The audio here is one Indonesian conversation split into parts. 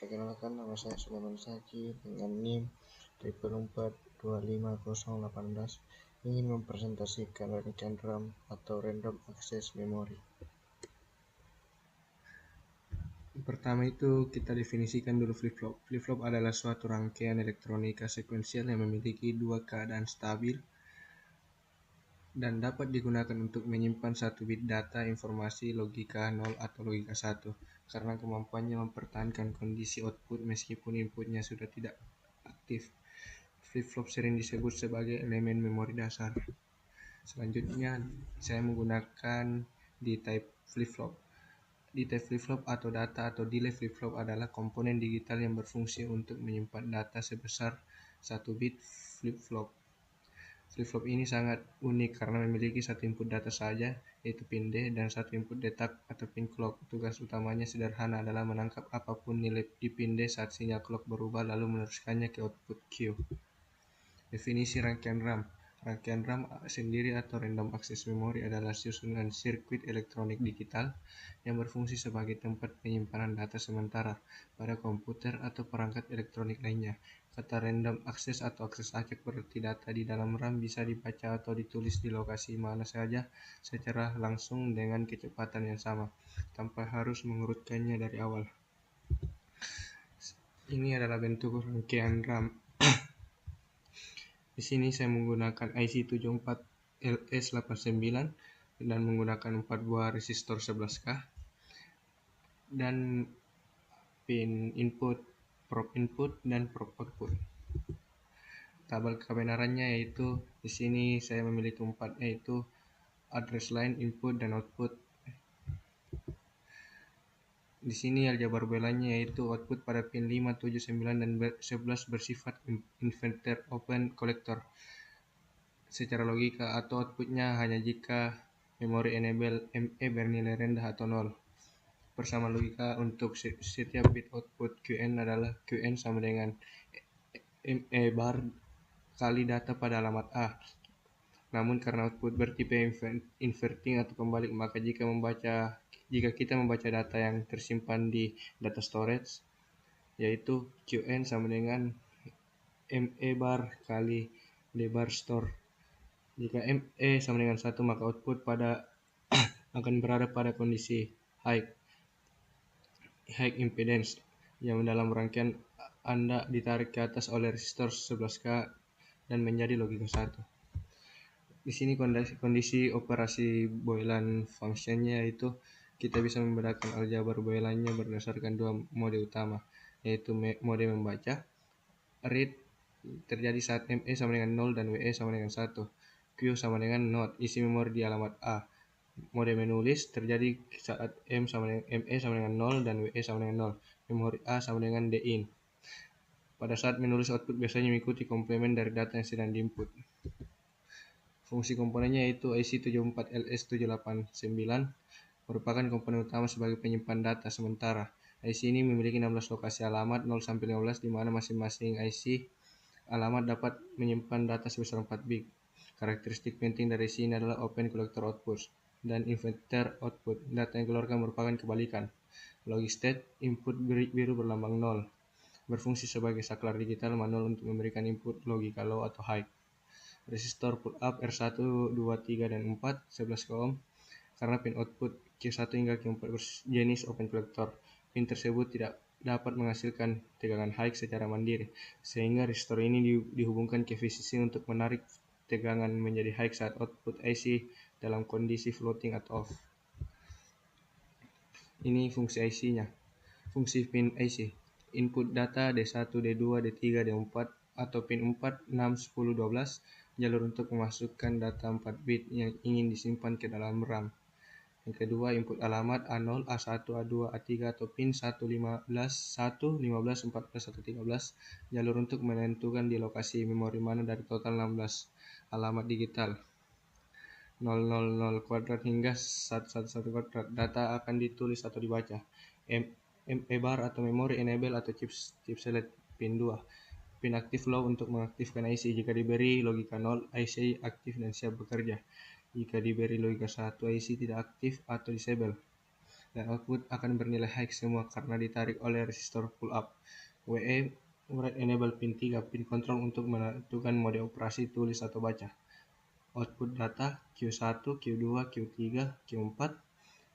Perkenalkan, nama saya Sulaiman Saki dengan NIM 4250018 ingin mempresentasikan rangkaian RAM atau Random Access Memory. Pertama itu kita definisikan dulu flip-flop. Flip-flop adalah suatu rangkaian elektronika sekuensial yang memiliki dua keadaan stabil dan dapat digunakan untuk menyimpan satu bit data informasi logika 0 atau logika 1 karena kemampuannya mempertahankan kondisi output meskipun inputnya sudah tidak aktif. Flip-flop sering disebut sebagai elemen memori dasar. Selanjutnya, saya menggunakan D-type flip-flop. D-type flip-flop atau data atau delay flip-flop adalah komponen digital yang berfungsi untuk menyimpan data sebesar 1 bit flip-flop. Flip-flop ini sangat unik karena memiliki satu input data saja, yaitu pin D, dan satu input detak atau pin clock. Tugas utamanya sederhana adalah menangkap apapun nilai di pin D saat sinyal clock berubah lalu meneruskannya ke output Q. Definisi rangkaian RAM. Rangkaian RAM sendiri atau Random Access Memory adalah susunan sirkuit elektronik digital yang berfungsi sebagai tempat penyimpanan data sementara pada komputer atau perangkat elektronik lainnya. Kata random access atau akses acak berarti data di dalam RAM bisa dibaca atau ditulis di lokasi mana saja secara langsung dengan kecepatan yang sama, tanpa harus mengurutkannya dari awal. Ini adalah bentuk rangkaian RAM. Di sini saya menggunakan IC 74LS89 dan menggunakan 4 buah resistor 11K dan pin input, probe input dan probe output. Tabel kebenarannya yaitu di sini saya memiliki 4, yaitu address line, input dan output. Di sini aljabar Booleannya yaitu output pada pin 5, 7, 9 dan 11 bersifat inverter open collector. Secara logika atau outputnya hanya jika memori enable ME bernilai rendah atau 0. Bersama logika untuk setiap bit output Qn adalah Qn sama dengan ME bar kali data pada alamat A. Namun karena output bertipe inverting atau kebalik, maka jika kita membaca data yang tersimpan di data storage, yaitu Qn sama dengan ME bar kali D bar store. Jika ME sama dengan 1, maka output akan berada pada kondisi high impedance yang dalam rangkaian Anda ditarik ke atas oleh resistor 11K dan menjadi logika 1. Di sini kondisi operasi Boolean functionnya itu kita bisa membedakan aljabar Booleannya berdasarkan dua mode utama, yaitu mode membaca, read, terjadi saat ME sama dengan 0 dan WE sama dengan 1. Q sama dengan not, isi memori di alamat A. Mode menulis terjadi saat ME sama dengan 0 dan WE sama dengan 0. Memori A sama dengan DIN. Pada saat menulis output biasanya mengikuti komplement dari data yang sedang diinput. Fungsi komponennya yaitu IC 74LS789 merupakan komponen utama sebagai penyimpan data sementara. IC ini memiliki 16 lokasi alamat 0-15 di mana masing-masing IC alamat dapat menyimpan data sebesar 4 bit. Karakteristik penting dari IC ini adalah open collector output dan inverter output. Data yang keluarkan merupakan kebalikan. Logic state, input biru berlambang 0, berfungsi sebagai saklar digital manual untuk memberikan input logika low atau high. Resistor pull up R1, 2, 3, dan 4, 11 ohm, karena pin output Q1 hingga Q4 berjenis open collector. Pin tersebut tidak dapat menghasilkan tegangan high secara mandiri, sehingga resistor ini dihubungkan ke VCC untuk menarik tegangan menjadi high saat output IC dalam kondisi floating atau off. Ini fungsi IC-nya. Fungsi pin IC. Input data D1, D2, D3, D4 atau pin 4, 6, 10, 12 jalur untuk memasukkan data 4 bit yang ingin disimpan ke dalam RAM. Yang kedua, input alamat A0, A1, A2, A3 atau pin 1, 15, 1, 15, 14 atau 13 jalur untuk menentukan di lokasi memori mana dari total 16 alamat digital 000 kuadrat hingga 111 kuadrat. Data akan ditulis atau dibaca. ME bar atau memory enable atau chip select pin 2. Pin aktif low untuk mengaktifkan IC. Jika diberi logika 0, IC aktif dan siap bekerja. Jika diberi logika 1, IC tidak aktif atau disable. dan output akan bernilai high semua karena ditarik oleh resistor pull up. WE write enable pin 3 pin kontrol untuk menentukan mode operasi tulis atau baca. Output data Q1, Q2, Q3, Q4,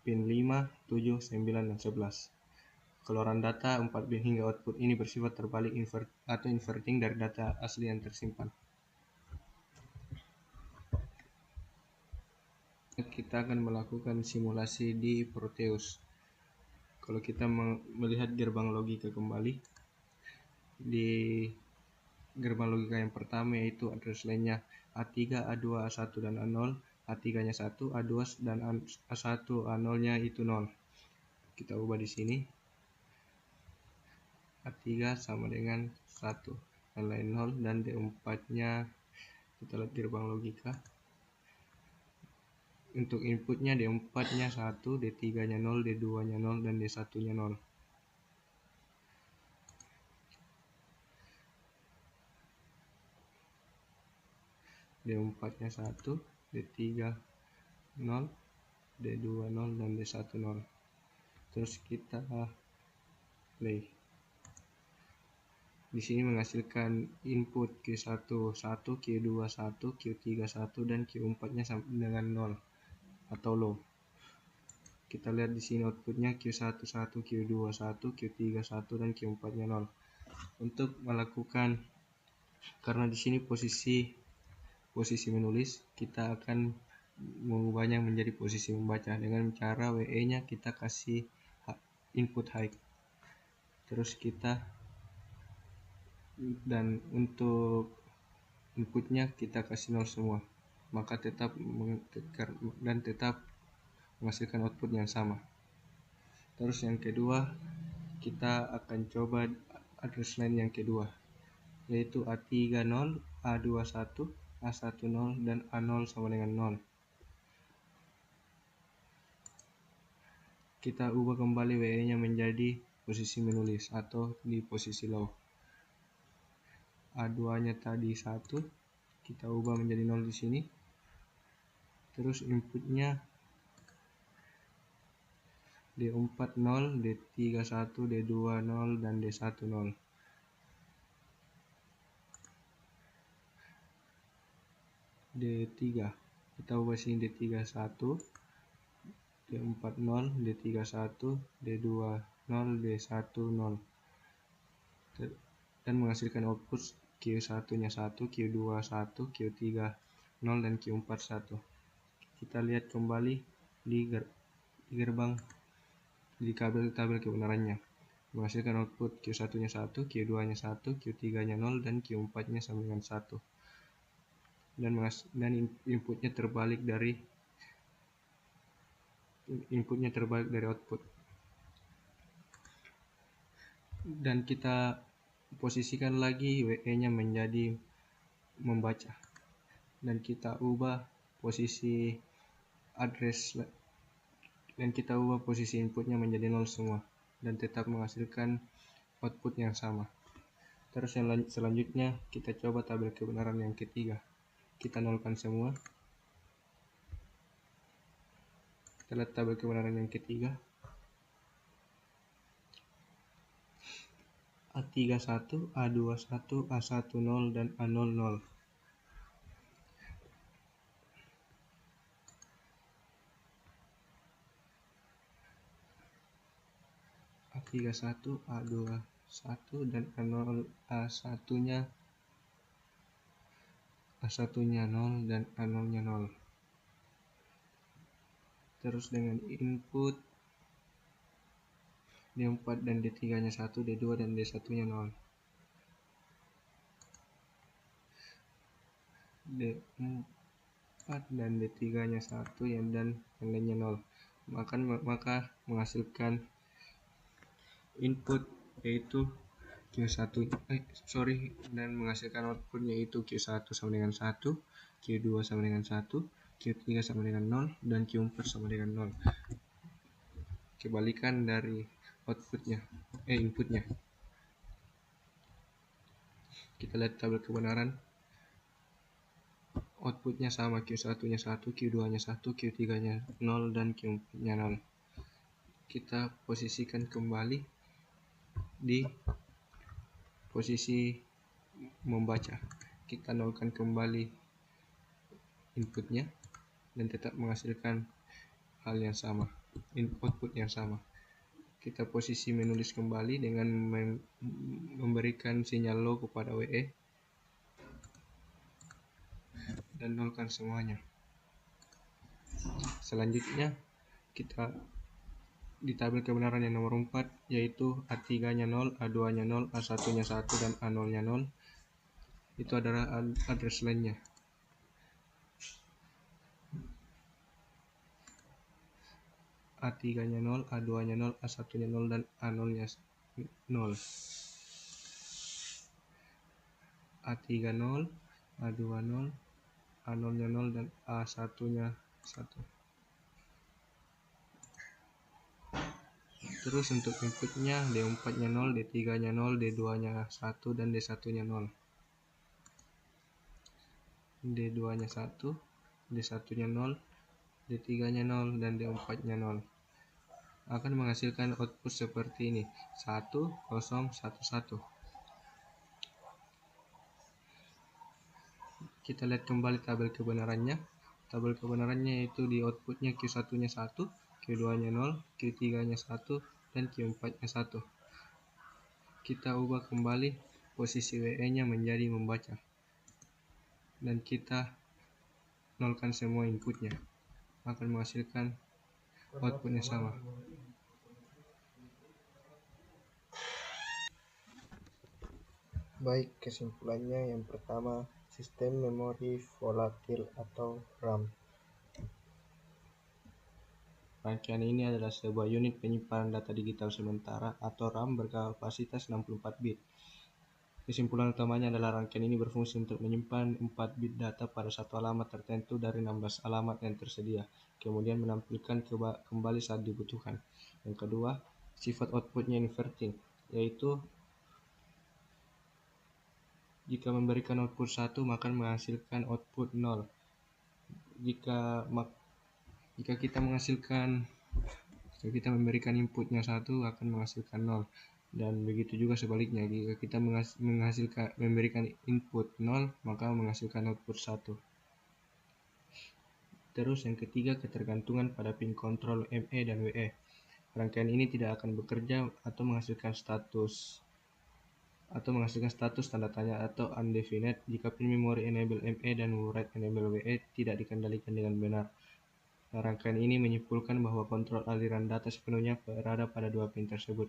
pin 5, 7, 9, dan 11. Keluaran data 4 bit hingga output ini bersifat terbalik atau inverting dari data asli yang tersimpan. Kita akan melakukan simulasi di Proteus. Kalau kita melihat gerbang logika kembali, di gerbang logika yang pertama yaitu address line-nya A3, A2, A1, dan A0. A3-nya 1, A2 dan A1, A0-nya itu 0. Kita ubah di sini. A3 sama dengan 1, dan lain 0, dan D4-nya kita lihat gerbang logika. Untuk inputnya D4-nya 1, D3-nya 0, D2-nya 0, dan D1-nya 0. D4-nya 1, D3 0, D2 0, dan D1 0. Terus kita play. Di sini menghasilkan input Q1 1, Q2 1, Q3 1, dan Q4-nya sampai dengan 0 atau low. Kita lihat di sini outputnya Q1 1, Q2 1, Q3 1, dan Q4-nya 0. Untuk melakukan, karena di sini posisi menulis, kita akan mengubahnya menjadi posisi membaca dengan cara WE-nya kita kasih input high. Terus kita, dan untuk inputnya kita kasih 0 semua, maka tetap menghasilkan output yang sama. Terus yang kedua, kita akan coba address line yang kedua, yaitu A3 0, A2 1, A1 0, dan A0 sama dengan 0. Kita ubah kembali WE-nya menjadi posisi menulis atau di posisi low. A2-nya tadi 1, kita ubah menjadi 0 di sini. Terus inputnya D4 0, D3 1, D2 0, dan D1 0. D3 kita ubah sini D3 1, D4 0, D3 1, D2 0, D1 0, dan menghasilkan output Q1-nya 1, Q2 1, Q3 0, dan Q4 1. Kita lihat kembali di gerbang di tabel kebenarannya, menghasilkan output Q1-nya 1, Q2-nya 1, Q3-nya 0, dan Q4-nya sama dengan 1. Dan inputnya terbalik dari output. Dan kita posisikan lagi WE-nya menjadi membaca, dan kita ubah posisi address, dan kita ubah posisi inputnya menjadi 0 semua, dan tetap menghasilkan output yang sama. Terus yang selanjutnya kita coba tabel kebenaran yang ketiga. Kita nolkan semua. Kita lihat tabel kebenaran yang ketiga. A3 1, A2 1, A1 0, dan A0 0. A3 1, A2 1, dan A1-nya 0 dan A0-nya 0. Terus dengan input D4 dan D3-nya 1, D2 dan D1-nya 0. D4 dan D3-nya 1 dan yang lainnya 0. Maka menghasilkan input yaitu Q1 dan menghasilkan output yaitu Q1 sama dengan 1, Q2 sama dengan 1, Q3 sama dengan 0, dan Q4 sama dengan 0. Kebalikan dari inputnya. Kita lihat tabel kebenaran. Outputnya sama, Q1-nya 1, Q2-nya 1, Q3-nya 0, dan Q4-nya 0. kita posisikan kembali di posisi membaca. Kita nolkan kembali inputnya dan tetap menghasilkan hal yang sama, output yang sama. Kita posisi menulis kembali dengan memberikan sinyal low kepada WE dan nolkan semuanya. Selanjutnya kita di tabel kebenaran yang nomor 4, yaitu A3-nya 0, A2-nya 0, A1-nya 1, dan A0-nya 0. Itu adalah address line-nya. A3-nya 0, A2-nya 0, A1-nya 0, dan A0-nya 0. A3 0, A2 0, A0-nya 0, dan A1-nya 1. Terus untuk inputnya D4-nya 0, D3-nya 0, D2-nya 1, dan D1-nya 0. D2-nya 1, D1-nya 0, D3-nya 0, dan D4-nya 0. Akan menghasilkan output seperti ini, 1, 0, 1, 1. Kita lihat kembali tabel kebenarannya. Tabel kebenarannya yaitu di outputnya Q1-nya 1, Q2-nya 0, Q3-nya 1, dan Q4-nya 1. Kita ubah kembali posisi WE-nya menjadi membaca. Dan kita nolkan semua inputnya. Akan menghasilkan outputnya sama. Baik, kesimpulannya yang pertama, sistem memori volatil atau RAM. Rangkaian ini adalah sebuah unit penyimpanan data digital sementara atau RAM berkapasitas 64 bit. Kesimpulan utamanya adalah rangkaian ini berfungsi untuk menyimpan 4 bit data pada satu alamat tertentu dari 16 alamat yang tersedia, kemudian menampilkan kembali saat dibutuhkan. Yang kedua, sifat outputnya inverting, yaitu jika memberikan output 1 maka menghasilkan output 0. Jika kita memberikan inputnya 1 akan menghasilkan 0, dan begitu juga sebaliknya, jika kita memberikan input 0 maka menghasilkan output 1. Terus yang ketiga, ketergantungan pada pin kontrol ME dan WE. Rangkaian ini tidak akan bekerja atau menghasilkan status tanda tanya atau undefined jika pin memori enable ME dan write enable WE tidak dikendalikan dengan benar. Rangkaian ini menyimpulkan bahwa kontrol aliran data sepenuhnya berada pada dua pin tersebut.